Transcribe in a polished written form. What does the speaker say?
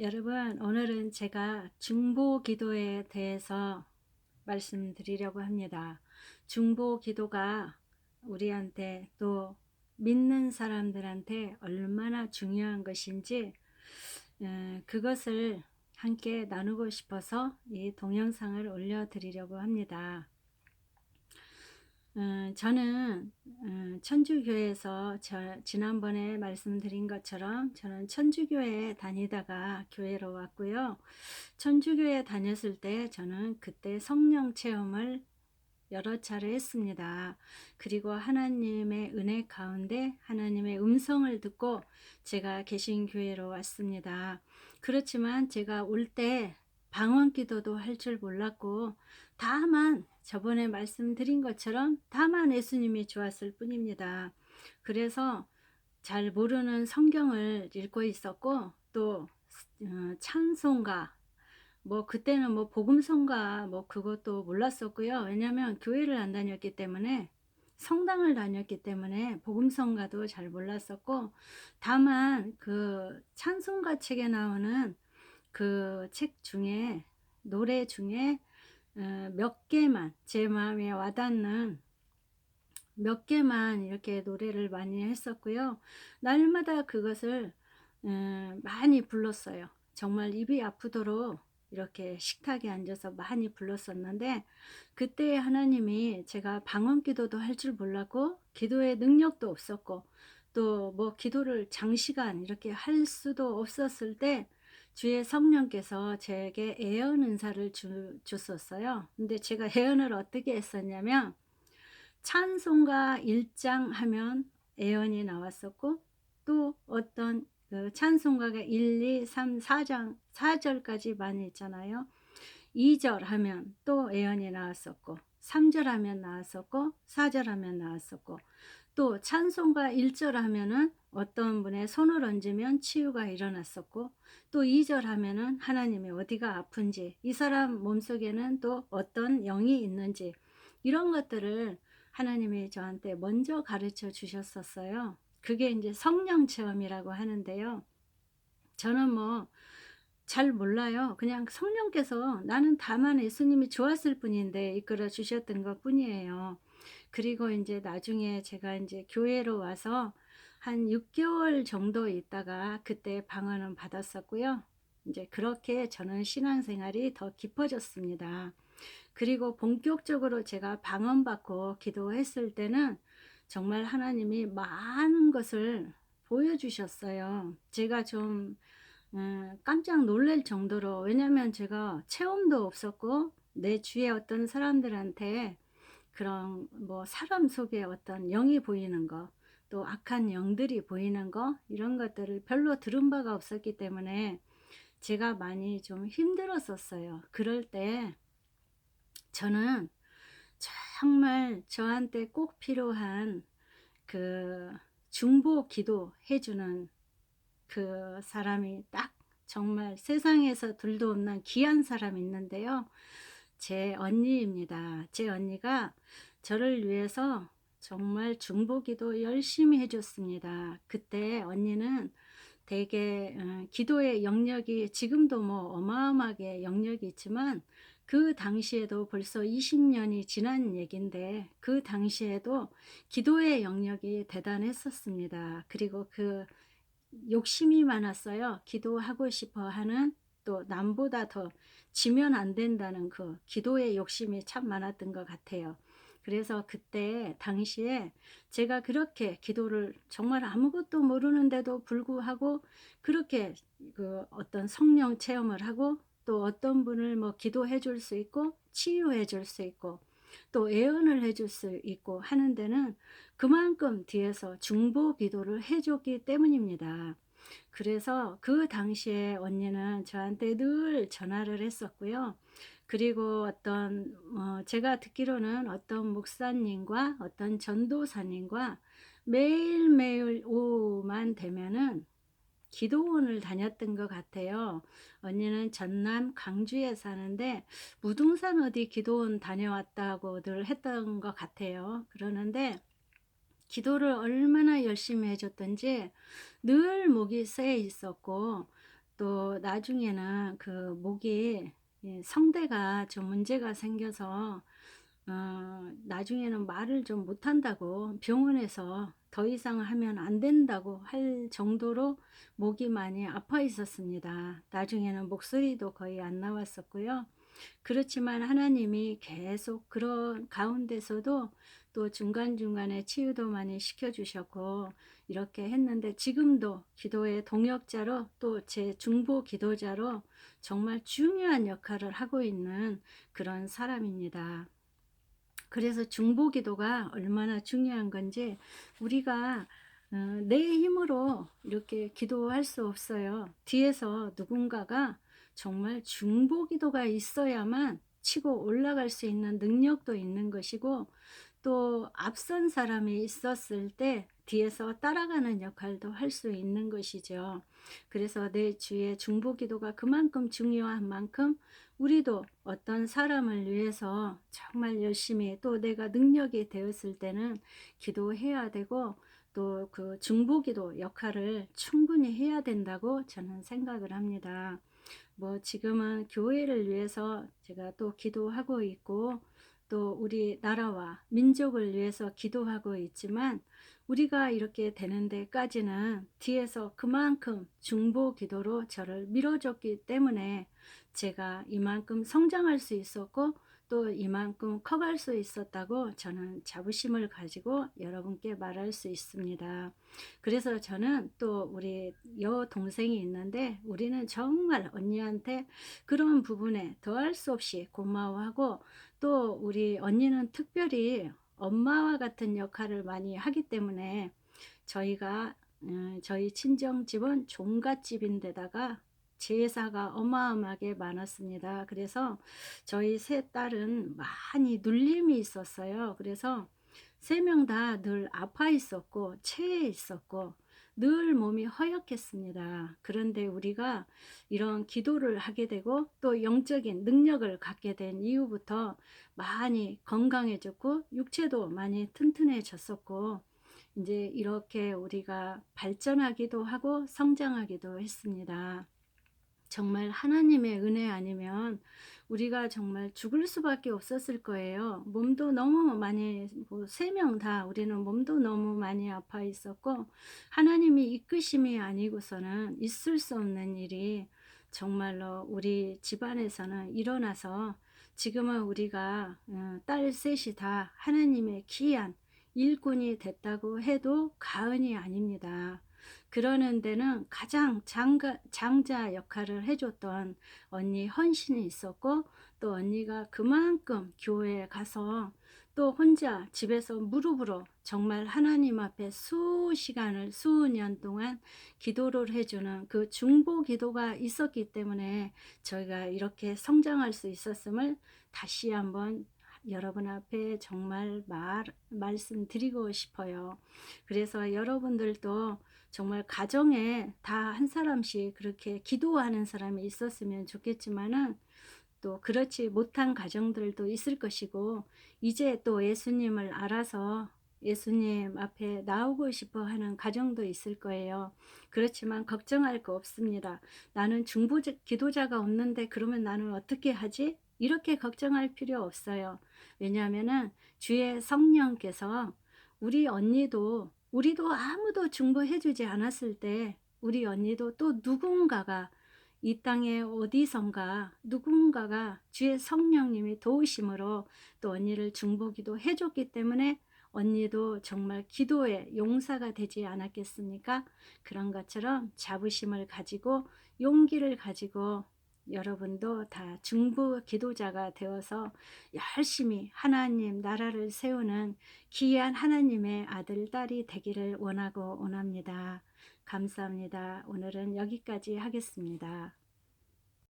여러분, 오늘은 제가 중보 기도에 대해서 말씀드리려고 합니다. 중보 기도가 우리한테 또 믿는 사람들한테 얼마나 중요한 것인지 그것을 함께 나누고 싶어서 이 동영상을 올려드리려고 합니다. 저는 천주교에서 지난번에 말씀드린 것처럼 저는 천주교에 다니다가 교회로 왔고요. 천주교에 다녔을 때 저는 그때 성령 체험을 여러 차례 했습니다. 그리고 하나님의 은혜 가운데 하나님의 음성을 듣고 제가 개신교회로 왔습니다. 그렇지만 제가 올 때 방언 기도도 할 줄 몰랐고 다만 저번에 말씀드린 것처럼 다만 예수님이 좋았을 뿐입니다. 그래서 잘 모르는 성경을 읽고 있었고 또 찬송가 뭐 그때는 뭐 복음성가 뭐 그것도 몰랐었고요. 왜냐하면 교회를 안 다녔기 때문에 성당을 다녔기 때문에 복음성가도 잘 몰랐었고 다만 그 찬송가 책에 나오는 그 책 중에 노래 중에 몇 개만 제 마음에 와닿는 몇 개만 이렇게 노래를 많이 했었고요. 날마다 그것을 많이 불렀어요. 정말 입이 아프도록 이렇게 식탁에 앉아서 많이 불렀었는데 그때 하나님이 제가 방언 기도도 할 줄 몰랐고 기도의 능력도 없었고 또 뭐 기도를 장시간 이렇게 할 수도 없었을 때 주의 성령께서 제게 예언 은사를 줬었어요. 근데 제가 예언을 어떻게 했었냐면 찬송가 1장 하면 예언이 나왔었고 또 어떤 그 찬송가가 1, 2, 3, 4장 4절까지 많이 있잖아요. 2절 하면 또 예언이 나왔었고 3절 하면 나왔었고 4절 하면 나왔었고 또 찬송가 1절 하면은 어떤 분의 손을 얹으면 치유가 일어났었고 또 2절 하면은 하나님이 어디가 아픈지 이 사람 몸속에는 또 어떤 영이 있는지 이런 것들을 하나님이 저한테 먼저 가르쳐 주셨었어요. 그게 이제 성령 체험이라고 하는데요. 저는 뭐 잘 몰라요. 그냥 성령께서 나는 다만 예수님이 좋았을 뿐인데 이끌어 주셨던 것 뿐이에요. 그리고 이제 나중에 제가 이제 교회로 와서 한 6개월 정도 있다가 그때 방언은 받았었고요. 이제 그렇게 저는 신앙생활이 더 깊어졌습니다. 그리고 본격적으로 제가 방언받고 기도했을 때는 정말 하나님이 많은 것을 보여주셨어요. 제가 좀 깜짝 놀랄 정도로, 왜냐면 제가 체험도 없었고 내 주위에 어떤 사람들한테 그런 뭐 사람 속에 어떤 영이 보이는 거, 또 악한 영들이 보이는 거 이런 것들을 별로 들은 바가 없었기 때문에 제가 많이 좀 힘들었었어요. 그럴 때 저는 정말 저한테 꼭 필요한 그 중보 기도 해주는 그 사람이 딱 정말 세상에서 둘도 없는 귀한 사람이 있는데요. 제 언니입니다. 제 언니가 저를 위해서 정말 중보 기도 열심히 해줬습니다. 그때 언니는 되게 기도의 영역이 지금도 뭐 어마어마하게 영역이 있지만 그 당시에도 벌써 20년이 지난 얘긴데 그 당시에도 기도의 영역이 대단했었습니다. 그리고 그 욕심이 많았어요. 기도하고 싶어 하는 또 남보다 더 지면 안 된다는 그 기도의 욕심이 참 많았던 것 같아요. 그래서 그때 당시에 제가 그렇게 기도를 정말 아무것도 모르는데도 불구하고 그렇게 그 어떤 성령 체험을 하고 또 어떤 분을 뭐 기도해 줄 수 있고 치유해 줄 수 있고 또 예언을 해 줄 수 있고 하는 데는 그만큼 뒤에서 중보 기도를 해 줬기 때문입니다. 그래서 그 당시에 언니는 저한테 늘 전화를 했었고요. 그리고 어떤 제가 듣기로는 어떤 목사님과 어떤 전도사님과 매일매일 오후만 되면은 기도원을 다녔던 것 같아요. 언니는 전남 광주에 사는데 무등산 어디 기도원 다녀왔다고 늘 했던 것 같아요. 그러는데 기도를 얼마나 열심히 해줬던지 늘 목이 쇠 있었고 또 나중에는 그 목이 성대가 좀 문제가 생겨서 나중에는 말을 좀 못한다고 병원에서 더 이상 하면 안 된다고 할 정도로 목이 많이 아파 있었습니다. 나중에는 목소리도 거의 안 나왔었고요. 그렇지만 하나님이 계속 그런 가운데서도 또 중간중간에 치유도 많이 시켜주셨고 이렇게 했는데, 지금도 기도의 동역자로 또 제 중보 기도자로 정말 중요한 역할을 하고 있는 그런 사람입니다. 그래서 중보 기도가 얼마나 중요한 건지, 우리가 내 힘으로 이렇게 기도할 수 없어요. 뒤에서 누군가가 정말 중보 기도가 있어야만 치고 올라갈 수 있는 능력도 있는 것이고, 또 앞선 사람이 있었을 때 뒤에서 따라가는 역할도 할 수 있는 것이죠. 그래서 내 주의 중보 기도가 그만큼 중요한 만큼 우리도 어떤 사람을 위해서 정말 열심히, 또 내가 능력이 되었을 때는 기도해야 되고, 또 그 중보기도 역할을 충분히 해야 된다고 저는 생각을 합니다. 뭐 지금은 교회를 위해서 제가 또 기도하고 있고, 또 우리 나라와 민족을 위해서 기도하고 있지만, 우리가 이렇게 되는 데까지는 뒤에서 그만큼 중보 기도로 저를 밀어줬기 때문에 제가 이만큼 성장할 수 있었고, 또 이만큼 커갈 수 있었다고 저는 자부심을 가지고 여러분께 말할 수 있습니다. 그래서 저는 또 우리 여동생이 있는데, 우리는 정말 언니한테 그런 부분에 더할 수 없이 고마워하고, 또 우리 언니는 특별히 엄마와 같은 역할을 많이 하기 때문에, 저희가 저희 친정집은 종갓집인데다가 제사가 어마어마하게 많았습니다. 그래서 저희 세 딸은 많이 눌림이 있었어요. 그래서 세 명 다 늘 아파 있었고 체해 있었고 늘 몸이 허약했습니다. 그런데 우리가 이런 기도를 하게 되고 또 영적인 능력을 갖게 된 이후부터 많이 건강해졌고 육체도 많이 튼튼해졌었고, 이제 이렇게 우리가 발전하기도 하고 성장하기도 했습니다. 정말 하나님의 은혜 아니면 우리가 정말 죽을 수밖에 없었을 거예요. 몸도 너무 많이, 뭐 3명 다 우리는 몸도 너무 많이 아파 있었고, 하나님이 이끄심이 아니고서는 있을 수 없는 일이 정말로 우리 집안에서는 일어나서, 지금은 우리가 딸 셋이 다 하나님의 귀한 일꾼이 됐다고 해도 과언이 아닙니다. 그러는 데는 가장 장자 역할을 해줬던 언니 헌신이 있었고, 또 언니가 그만큼 교회에 가서 또 혼자 집에서 무릎으로 정말 하나님 앞에 수시간을 수년 동안 기도를 해주는 그 중보 기도가 있었기 때문에 저희가 이렇게 성장할 수 있었음을 다시 한번 여러분 앞에 정말 말씀드리고 싶어요. 그래서 여러분들도 정말 가정에 다 한 사람씩 그렇게 기도하는 사람이 있었으면 좋겠지만은, 또 그렇지 못한 가정들도 있을 것이고, 이제 또 예수님을 알아서 예수님 앞에 나오고 싶어 하는 가정도 있을 거예요. 그렇지만 걱정할 거 없습니다. 나는 중보 기도자가 없는데 그러면 나는 어떻게 하지? 이렇게 걱정할 필요 없어요. 왜냐하면은 주의 성령께서, 우리도 아무도 중보해 주지 않았을 때 우리 언니도 또 누군가가 이 땅에 어디선가 누군가가 주의 성령님이 도우심으로 또 언니를 중보기도 해줬기 때문에 언니도 정말 기도의 용사가 되지 않았겠습니까? 그런 것처럼 자부심을 가지고 용기를 가지고 여러분도 다 중보 기도자가 되어서 열심히 하나님 나라를 세우는 귀한 하나님의 아들, 딸이 되기를 원하고 원합니다. 감사합니다. 오늘은 여기까지 하겠습니다.